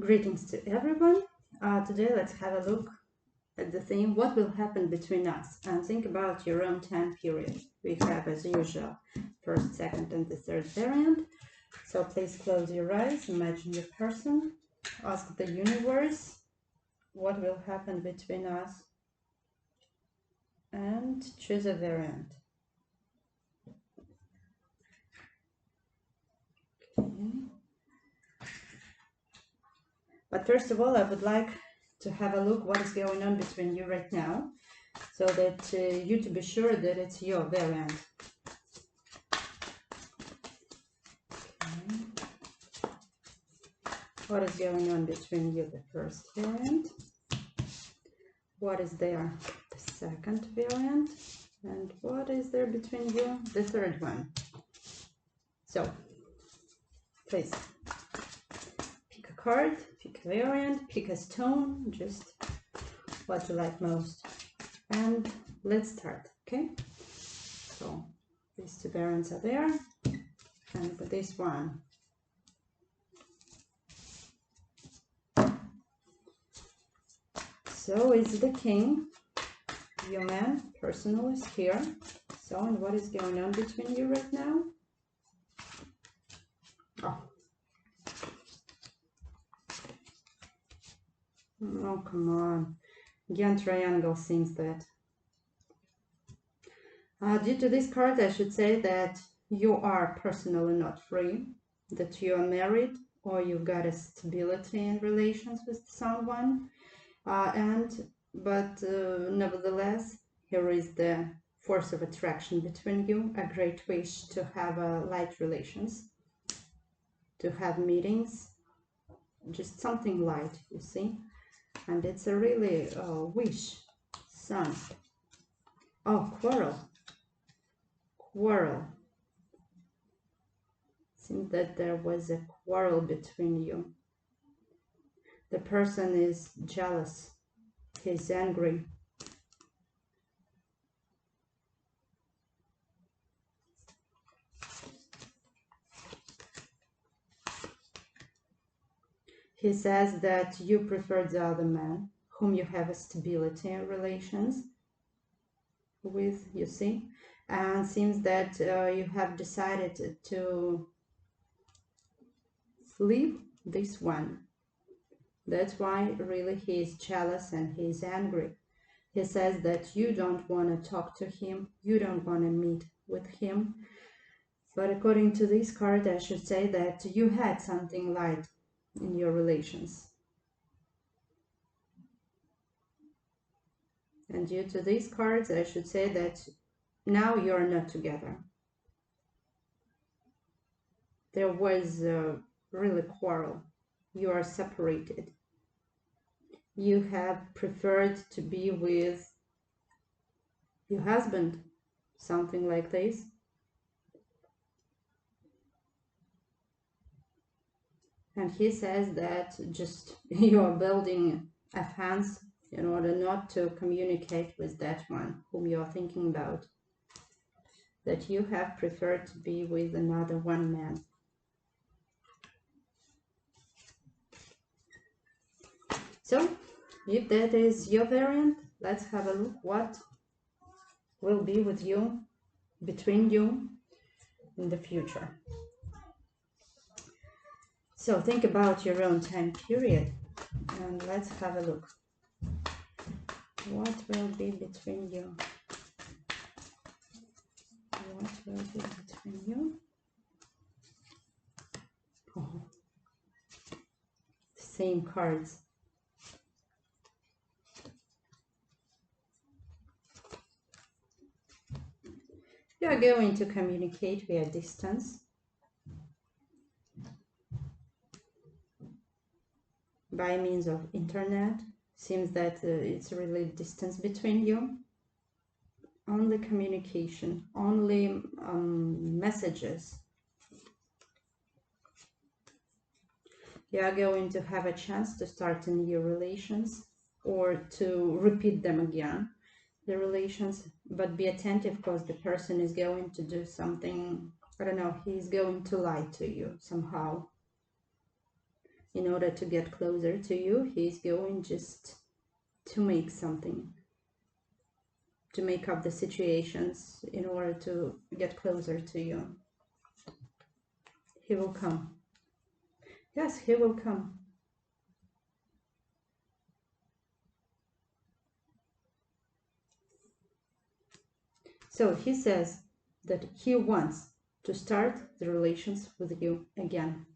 Greetings to everyone. Today let's have a look at the theme, what will happen between us, and think about your own time period. We have, as usual, first, second, and the third variant. So please close your eyes, imagine your person, ask the universe what will happen between us, and choose a variant. Okay. But first of all, I would like to have a look what is going on between you right now, so that you to be sure that it's your variant. Okay. What is going on between you, the first variant? What is there, the second variant? And what is there between you, the third one? So, please, pick a card, pick a variant, pick a stone, just what you like most. And let's start, okay? So, these two variants are there, and with this one. So, it's the king, your man, personal is here. So, and what is going on between you right now? Oh, come on. Again, triangle seems that. Due to this card, I should say that you are personally not free, that you are married or you've got a stability in relations with someone. But nevertheless, here is the force of attraction between you, a great wish to have light relations, to have meetings, just something light, you see. And it's a really wish, sun. Oh, quarrel. Quarrel. Seems that there was a quarrel between you. The person is jealous. He's angry. He says that you prefer the other man, whom you have a stability in relations with, you see. And seems that you have decided to leave this one. That's why really he is jealous and he is angry. He says that you don't want to talk to him, you don't want to meet with him. But according to this card, I should say that you had something light in your relations. And due to these cards, I should say that now you're not together. There was a really quarrel. You are separated. You have preferred to be with your husband, something like this. And he says that just you are building a fence in order not to communicate with that one whom you are thinking about. That you have preferred to be with another one man. So, if that is your variant, let's have a look what will be with you, between you, in the future. So think about your own time period and let's have a look. What will be between you? What will be between you? Oh. Same cards. You are going to communicate via distance. By means of internet. Seems that it's really distance between you. Only communication, only messages. You are going to have a chance to start in your relations or to repeat them again, the relations, but be attentive because the person is going to do something, I don't know, he's going to lie to you somehow. in order to get closer to you. He's going just to make something, to make up the situations in order to get closer to you. He will come. Yes, he will come. So he says that he wants to start the relations with you again.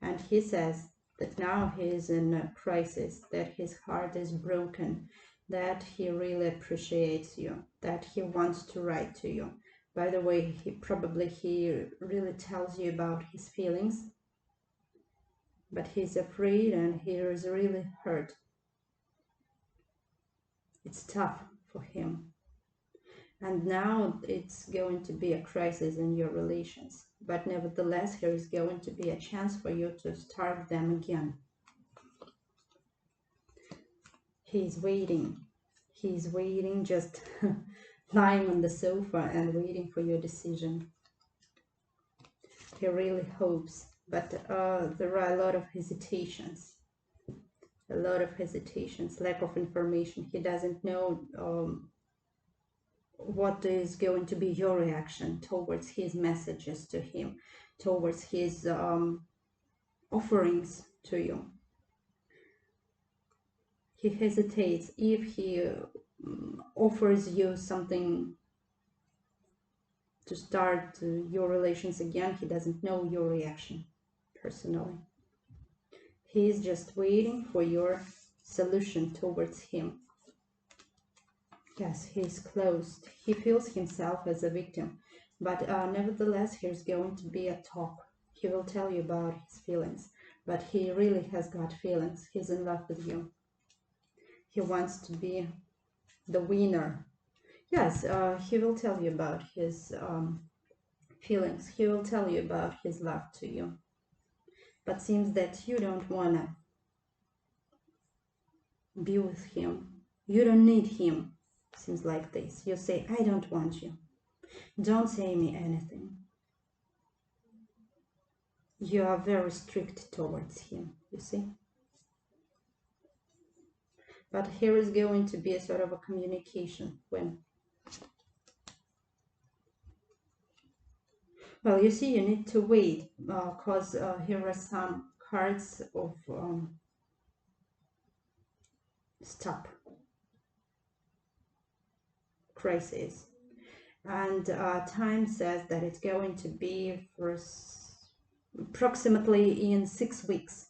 And he says that now he is in a crisis, that his heart is broken, that he really appreciates you, that he wants to write to you. By the way, he really tells you about his feelings, but he's afraid and he is really hurt. It's tough for him. And now it's going to be a crisis in your relations. But nevertheless, here is going to be a chance for you to start them again. He's waiting. He's waiting, just lying on the sofa and waiting for your decision. He really hopes, but there are a lot of hesitations. A lot of hesitations, lack of information. He doesn't know what is going to be your reaction towards his messages to him, towards his offerings to you. He hesitates. If he offers you something to start your relations again, he doesn't know your reaction personally. He is just waiting for your solution towards him. Yes, he is closed. He feels himself as a victim, but nevertheless, here's going to be a talk. He will tell you about his feelings, but he really has got feelings. He's in love with you. He wants to be the winner. Yes, he will tell you about his feelings. He will tell you about his love to you. But seems that you don't want to be with him. You don't need him. Seems like this. You say, I don't want you. Don't say me anything. You are very strict towards him, you see. But here is going to be a sort of a communication when... Well, you see, you need to wait because here are some cards of stop, crisis, and time says that it's going to be for approximately in 6 weeks.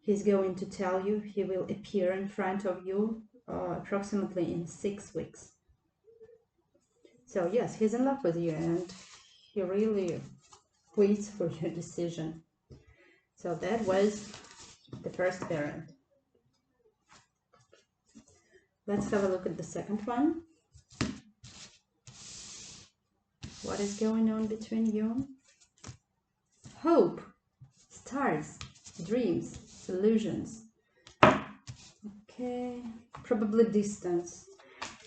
He's going to tell you, he will appear in front of you approximately in 6 weeks. So yes, he's in love with you and he really waits for your decision. So that was the first variant. Let's have a look at the second one. What is going on between you? Hope, stars, dreams, illusions. Okay, probably distance.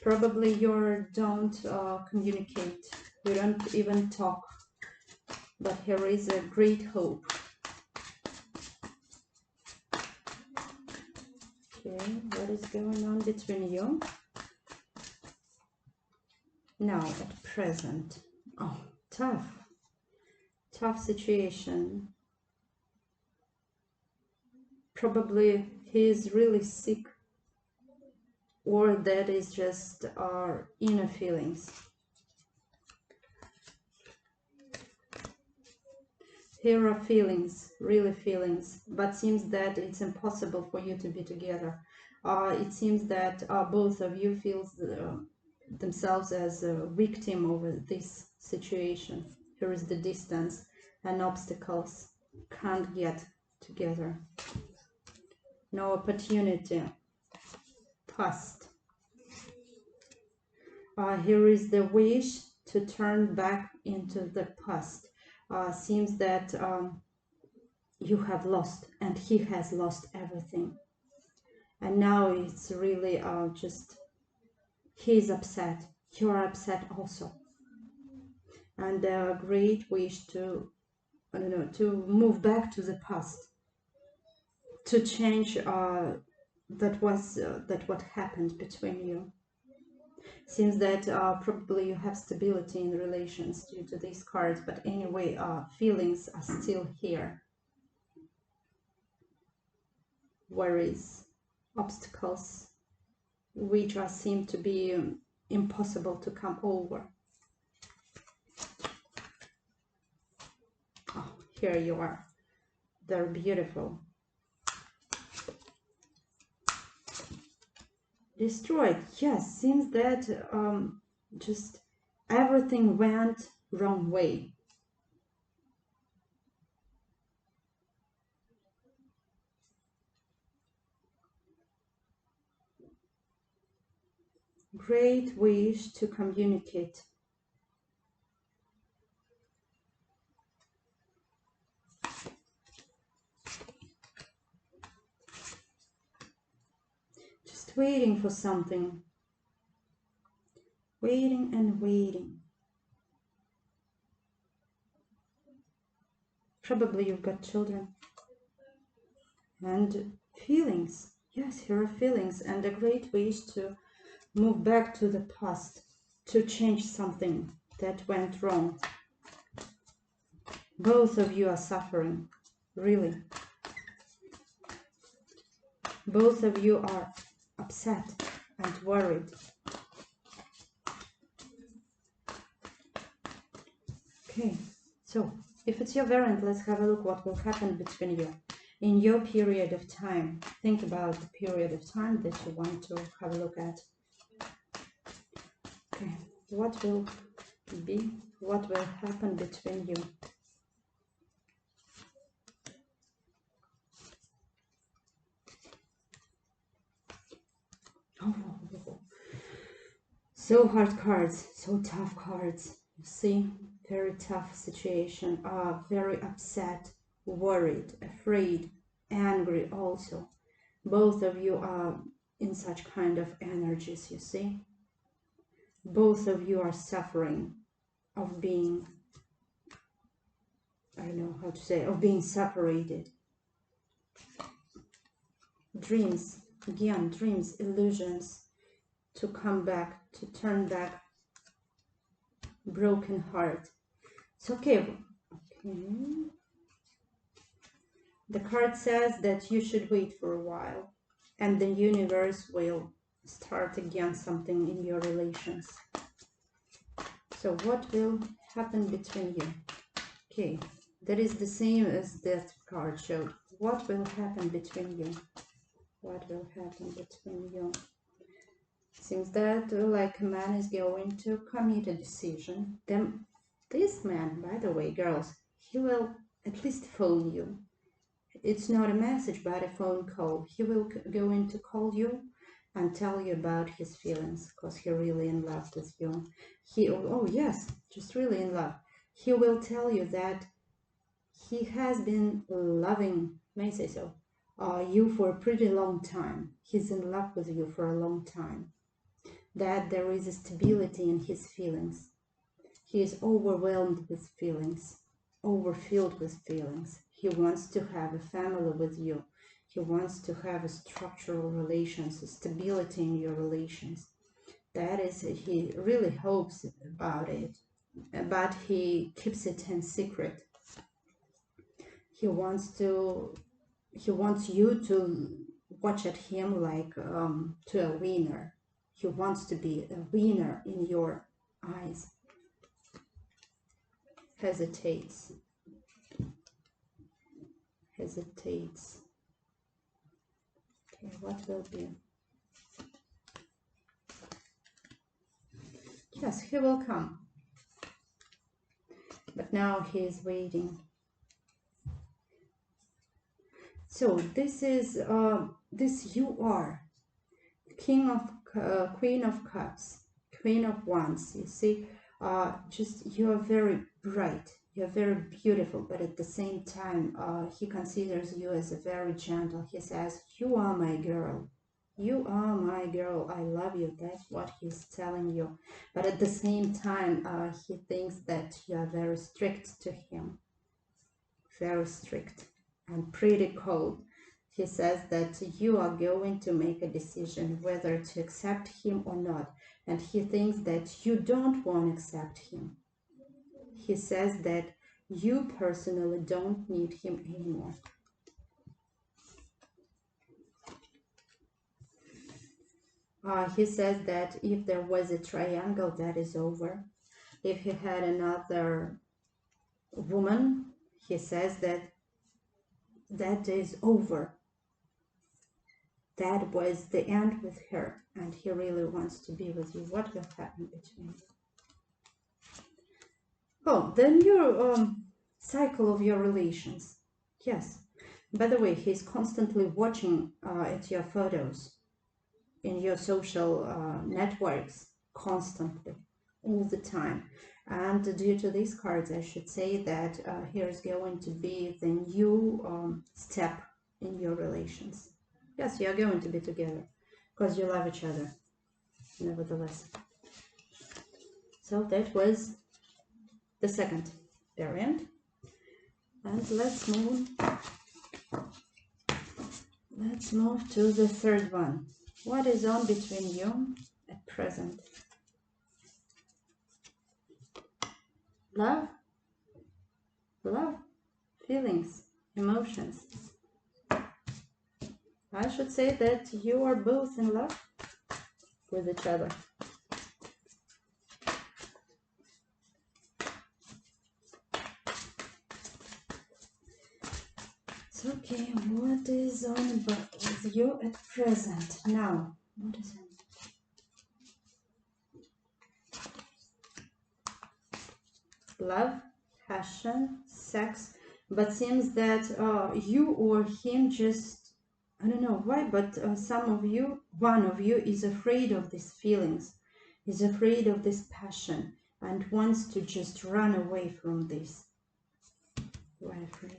Probably you don't communicate. You don't even talk. But here is a great hope. Okay, what is going on between you? Now, at present. Oh, tough. Tough situation. Probably he is really sick, or that is just our inner feelings. Here are feelings, really feelings, but seems that it's impossible for you to be together. It seems that both of you feel themselves as a victim over this situation. Here is the distance and obstacles. Can't get together. No opportunity. Past. Here is the wish to turn back into the past. Seems that you have lost and he has lost everything. And now it's really just, he's upset. You're upset also. And a great wish to I don't know, to move back to the past, to change that what happened between you. Seems that probably you have stability in relations due to these cards, but anyway, feelings are still here. Worries, obstacles, which seem to be impossible to come over. Oh, here you are. They're beautiful. Destroyed. Yes, seems that just everything went wrong way. Great wish to communicate. Just waiting for something. Waiting and waiting. Probably you've got children. And feelings. Yes, here are feelings and a great wish to move back to the past, to change something that went wrong. Both of you are suffering, really. Both of you are upset and worried. Okay, so if it's your variant, let's have a look what will happen between you in your period of time. Think about the period of time that you want to have a look at. Okay, what will happen between you? Oh, so hard cards, so tough cards. You see, very tough situation. Very upset, worried, afraid, angry also. Both of you are in such kind of energies, you see. Both of you are suffering of being, I don't know how to say, of being separated. Dreams, again, dreams, illusions, to come back, to turn back, broken heart. It's okay. The card says that you should wait for a while and the universe will start again something in your relations. So what will happen between you? Okay, that is the same as that card showed. What will happen between you? What will happen between you? Seems that like a man is going to commit a decision. Then this man, by the way, girls, he will at least phone you. It's not a message, but a phone call. He will go in to call you and tell you about his feelings, because he's really in love with you. Oh yes, just really in love. He will tell you that he has been loving, may I say so, you for a pretty long time. He's in love with you for a long time. That there is a stability in his feelings. He is overwhelmed with feelings, overfilled with feelings. He wants to have a family with you. He wants to have a structural relations, a stability in your relations. That is, he really hopes about it, but he keeps it in secret. He wants you to watch at him like to a winner. He wants to be a winner in your eyes. Hesitates. Okay, what will be? Yes, he will come. But now he is waiting. So this is this you are Queen of Cups, Queen of Wands. You see, just you are very bright, you are very beautiful, but at the same time, he considers you as a very gentle. He says, "You are my girl. You are my girl. I love you." That's what he's telling you. But at the same time, he thinks that you are very strict to him. very strict and pretty cold. He says that you are going to make a decision whether to accept him or not, and he thinks that you don't want to accept him. He says that you personally don't need him anymore. He says that if there was a triangle, that is over. If he had another woman, he says that that is over. That was the end with her, and he really wants to be with you. What will happen between you? Oh, the new cycle of your relations. Yes. By the way, he's constantly watching at your photos in your social networks, constantly, all the time. And due to these cards, I should say that here's going to be the new step in your relations. Yes, you are going to be together because you love each other, nevertheless. So that was the second variant. And let's move to the third one. What is on between you at present? Love, feelings, emotions. I should say that you are both in love with each other. So, okay, what is on with you at present now? What is it? Love, passion, sex, but seems that you or him just, I don't know why, but one of you is afraid of these feelings, is afraid of this passion, and wants to just run away from this. Why afraid?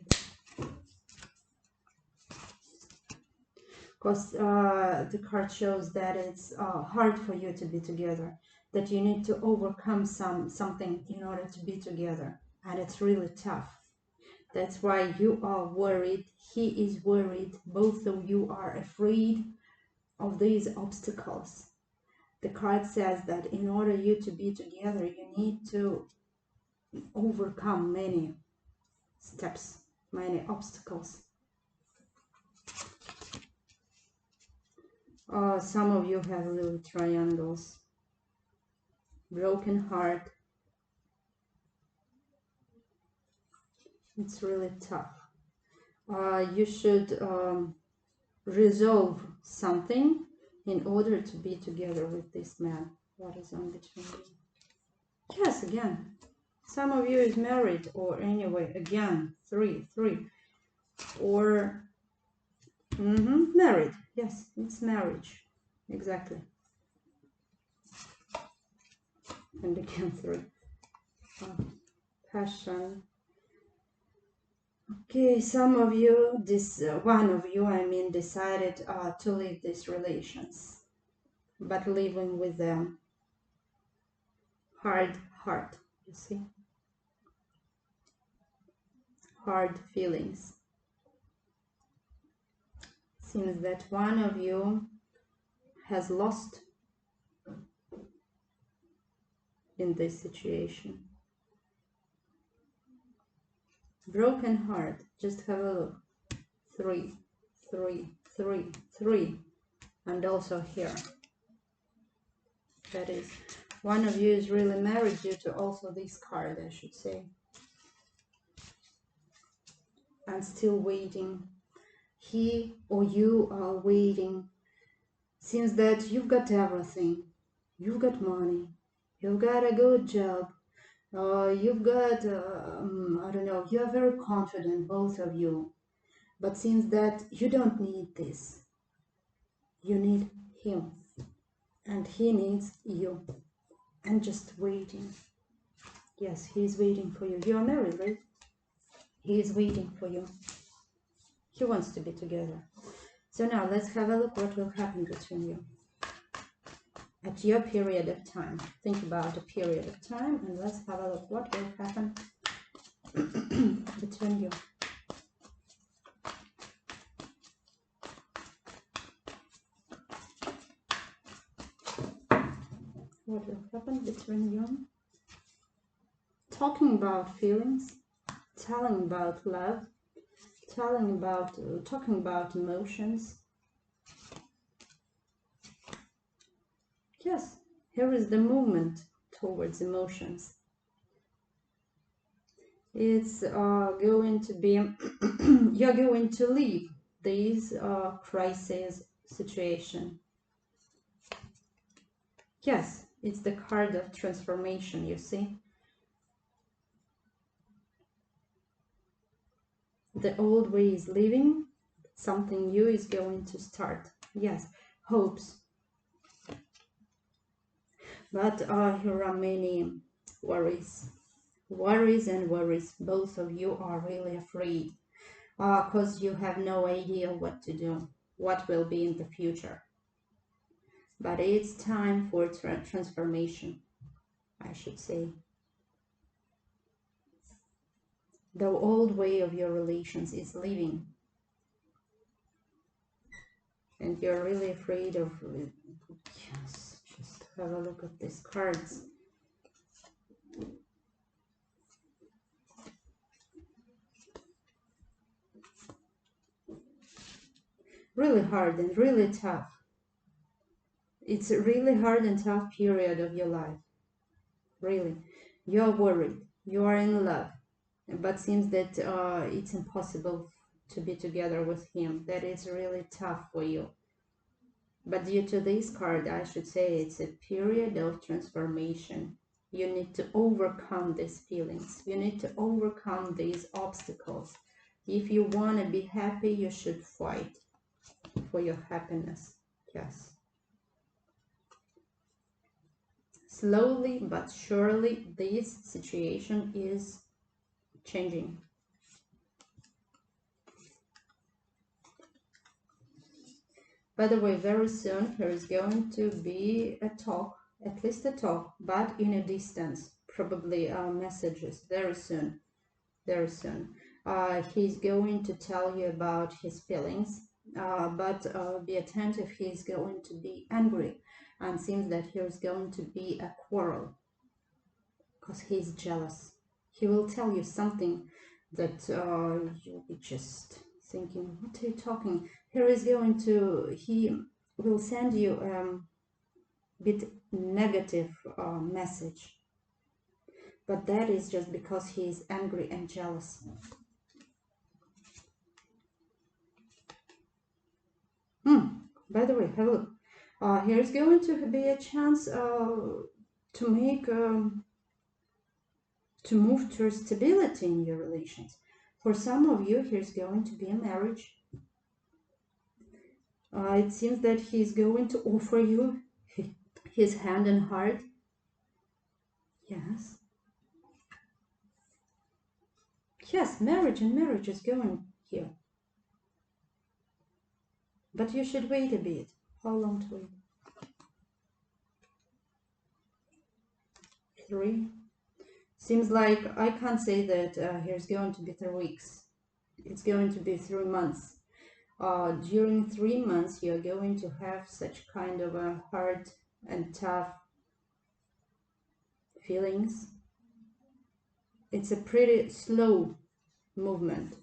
Because the card shows that it's hard for you to be together, that you need to overcome something in order to be together, and it's really tough. That's why you are worried, he is worried, both of you are afraid of these obstacles. The card says that in order you to be together, you need to overcome many steps, many obstacles. Some of you have really triangles, broken heart. It's really tough. You should resolve something in order to be together with this man. What is on between you? Yes, again. Some of you is married, or anyway, again, three. Or married. Yes, it's marriage. Exactly. And again, 3. Passion. Okay, some of you, one of you, I mean, decided to leave these relations, but living with them. Hard heart, you see? Hard feelings. Seems that one of you has lost in this situation. Broken heart, just have a look. 3, 3, 3, 3, and also here. That is, one of you is really married due to also this card, I should say. And still waiting. He or you are waiting. Seems that you've got everything. You've got money. You've got a good job. You've got, I don't know, you are very confident, both of you. But seems that you don't need this. You need him. And he needs you. And just waiting. Yes, he's waiting for you. You are married, right? He is waiting for you. He wants to be together. So now let's have a look what will happen between you. At your period of time. Think about a period of time and let's have a look what will happen between you. What will happen between you? Talking about feelings, telling about love, talking about emotions. Yes, here is the movement towards emotions. It's going to be, you're going to leave this crisis situation. Yes, it's the card of transformation, you see. The old way is leaving, something new is going to start. Yes, hopes. But here are many worries. Worries and worries. Both of you are really afraid because you have no idea what to do, what will be in the future. But it's time for transformation, I should say. The old way of your relations is leaving. And you're really afraid of... Yes, just have a look at these cards. Really hard and really tough. It's a really hard and tough period of your life. Really. You're worried. You are in love. But seems that it's impossible to be together with him. That is really tough for you. But due to this card, I should say it's a period of transformation. You need to overcome these feelings. You need to overcome these obstacles. If you want to be happy, you should fight for your happiness. Yes. Slowly but surely, this situation is changing. By the way, very soon there is going to be a talk, at least a talk, but in a distance, probably messages, very soon, very soon. He's going to tell you about his feelings, but be attentive, he's going to be angry, and seems that here's going to be a quarrel, because he's jealous. He will tell you something that you'll be just thinking, what are you talking? He will send you a bit negative message, but that is just because he is angry and jealous. By the way, have a look. Here's going to be a chance to make to move towards stability in your relations. For some of you, here's going to be a marriage. It seems that he's going to offer you his hand and heart. Yes. Yes, marriage and marriage is going here. But you should wait a bit. How long to wait? 3. Seems like I can't say that here's going to be 3 weeks. It's going to be 3 months. During 3 months, you're going to have such kind of a hard and tough feelings. It's a pretty slow movement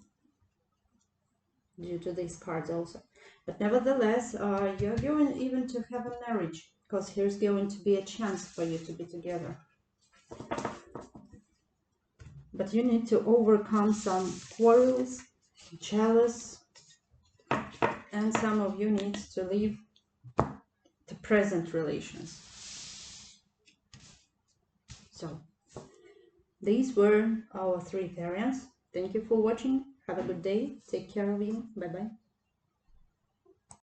due to these cards also. But nevertheless, you're going even to have a marriage, because here's going to be a chance for you to be together. But you need to overcome some quarrels, jealous, and some of you need to leave the present relations. So, these were our 3 variants. Thank you for watching. Have a good day. Take care of you. Bye-bye.